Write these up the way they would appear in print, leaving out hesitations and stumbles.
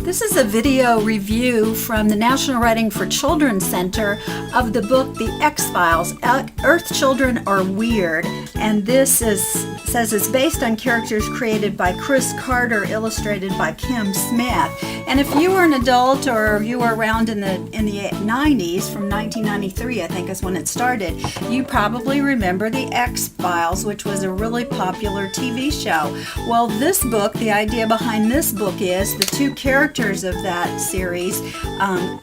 This is a video review from the National Writing for Children Center of the book The X-Files, Earth Children Are Weird, and this says it's based on characters created by Chris Carter, illustrated by Kim Smith. And if you were an adult or you were around in the 90s, from 1993 I think is when it started, you probably remember The X-Files, which was a really popular TV show. Well, this book, the idea behind this book is the two characters of that series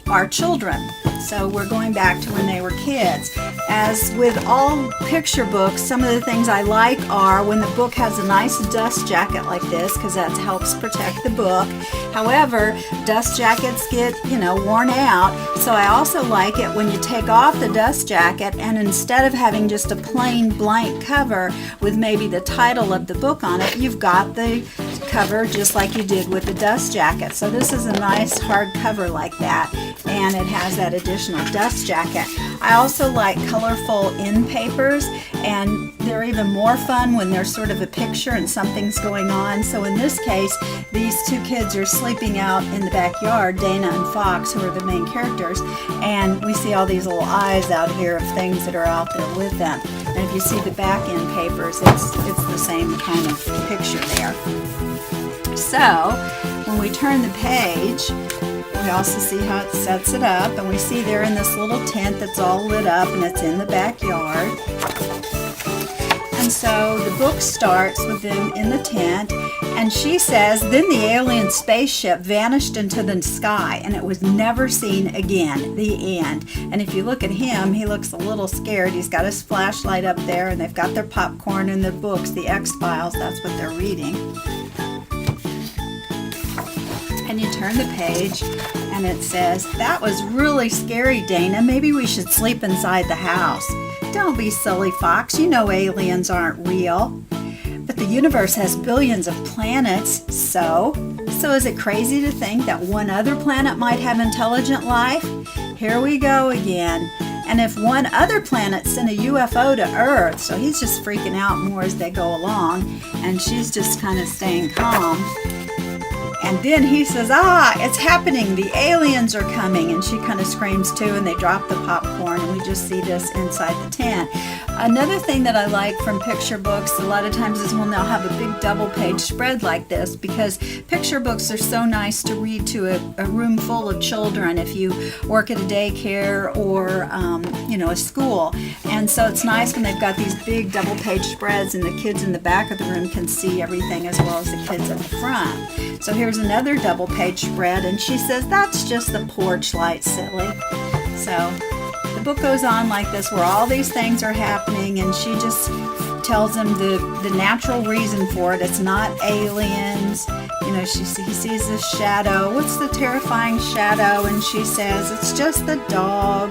are children. So we're going back to when they were kids. As with all picture books, some of the things I like are when the book has a nice dust jacket like this, because that helps protect the book. However, dust jackets get, worn out. So I also like it when you take off the dust jacket and instead of having just a plain blank cover with maybe the title of the book on it, you've got the cover just like you did with the dust jacket. So this is a nice hard cover like that, and it has that additional dust jacket. I also like colorful end papers, and they're even more fun when there's sort of a picture and something's going on. So in this case, these two kids are sleeping out in the backyard, Dana and Fox, who are the main characters, and we see all these little eyes out here of things that are out there with them. And if you see the back end papers, it's the same kind of picture there. So when we turn the page, we also see how it sets it up, and we see they're in this little tent that's all lit up, and it's in the backyard. And so the book starts with them in the tent, and she says, then the alien spaceship vanished into the sky, and it was never seen again. The end. And if you look at him, he looks a little scared. He's got his flashlight up there, and they've got their popcorn and their books, the X-Files, that's what they're reading. And you turn the page, and it says, that was really scary, Dana. Maybe we should sleep inside the house. Don't be silly, Fox. You know aliens aren't real. But the universe has billions of planets, so is it crazy to think that one other planet might have intelligent life? Here we go again. And if one other planet sent a UFO to Earth, so he's just freaking out more as they go along, and she's just kind of staying calm. And then he says, it's happening. The aliens are coming. And she kind of screams too, and they drop the popcorn, and we just see this inside the tent. Another thing that I like from picture books a lot of times is when they'll have a big double page spread like this, because picture books are so nice to read to a room full of children if you work at a daycare or a school. And so it's nice when they've got these big double page spreads and the kids in the back of the room can see everything as well as the kids at the front. So here's another double page spread, and she says, that's just the porch light, silly. So the book goes on like this, where all these things are happening, and she just tells him the natural reason for it. It's not aliens. He sees this shadow. What's the terrifying shadow? And she says, it's just the dog.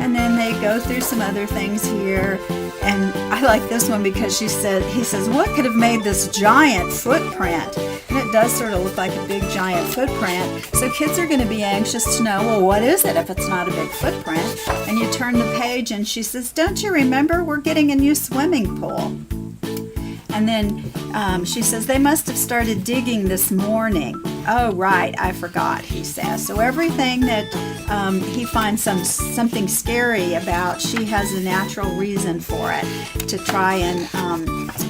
And then they go through some other things here. And I like this one because he says, what could have made this giant footprint? And it does sort of look like a big giant footprint. So kids are going to be anxious to know, well, what is it if it's not a big footprint? And you turn the page and she says, don't you remember, we're getting a new swimming pool? And then she says, they must have started digging this morning. Oh, right, I forgot, he says. So everything that he finds something scary about, she has a natural reason for it, to try and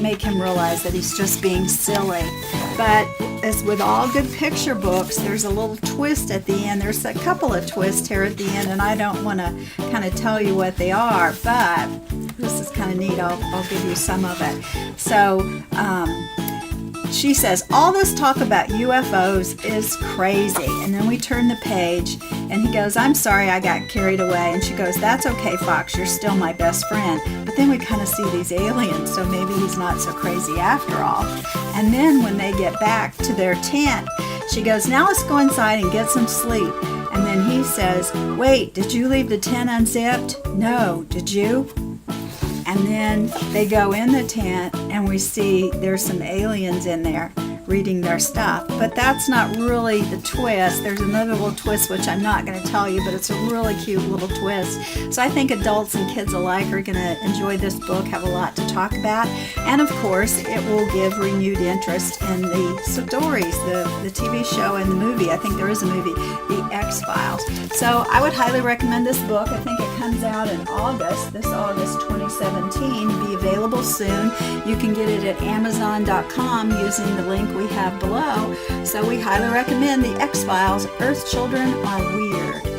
make him realize that he's just being silly. But as with all good picture books, there's a little twist at the end. There's a couple of twists here at the end, and I don't want to kind of tell you what they are, but this is kind of neat. I'll give you some of it. So she says, all this talk about UFOs is crazy. And then we turn the page, and he goes, I'm sorry I got carried away. And she goes, that's okay, Fox, you're still my best friend. But then we kind of see these aliens, so maybe he's not so crazy after all. And then when they get back to their tent, she goes, now let's go inside and get some sleep. And then he says, wait, did you leave the tent unzipped? No, did you? And then they go in the tent, and we see there's some aliens in there. reading their stuff. But that's not really the twist. There's another little twist which I'm not going to tell you, but it's a really cute little twist. So I think adults and kids alike are going to enjoy this book, have a lot to talk about, and of course it will give renewed interest in the stories, the TV show and the movie. I think there is a movie, The X-Files. So I would highly recommend this book. I think it comes out in August, this August 2017, be available soon. You can get it at Amazon.com using the link we have below. So we highly recommend The X-Files, Earth Children Are Weird.